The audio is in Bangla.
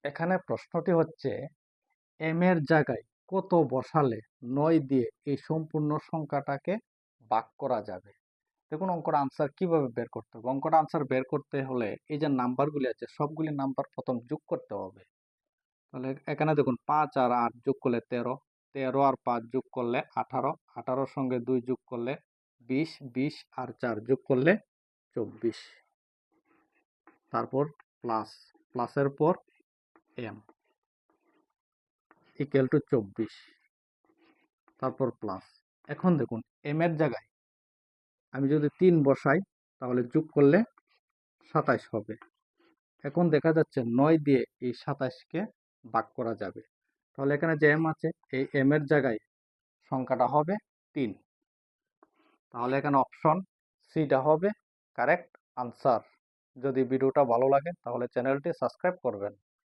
এখানে প্রশ্নটি হচ্ছে এম এর জায়গায় কত বসালে ৯ দিয়ে এই সম্পূর্ণ সংখ্যাটাকে ভাগ করা যাবে। দেখুন অঙ্কর আনসার কিভাবে বের করতে হবে। অঙ্কর আনসার বের করতে হলে এই যে নাম্বারগুলি আছে সবগুলি নাম্বার প্রথম যোগ করতে হবে। তাহলে এখানে দেখুন ৫ আর ৮ যোগ করলে ১৩, ১৩ আর ৫ যোগ করলে ১৮, ১৮ সঙ্গে ২ যোগ করলে ২০, ২০ আর ৪ যোগ করলে ২৪। তারপর প্লাস, প্লাসের পর এম ইকুয়াল টু ২৪, তারপর প্লাস। এখন দেখুন এম এর জায়গায় আমি যদি ৩ বসাই তাহলে যোগ করলে ২৭ হবে। এখন দেখা যাচ্ছে ৯ দিয়ে এই ২৭কে ভাগ করা যাবে। তাহলে এখানে যে এম আছে এই এম এর জায়গায় সংখ্যাটা হবে ৩। তাহলে এখানে অপশন সিটা হবে কারেক্ট আনসার। যদি ভিডিওটা ভালো লাগে তাহলে চ্যানেলটি সাবস্ক্রাইব করবেন।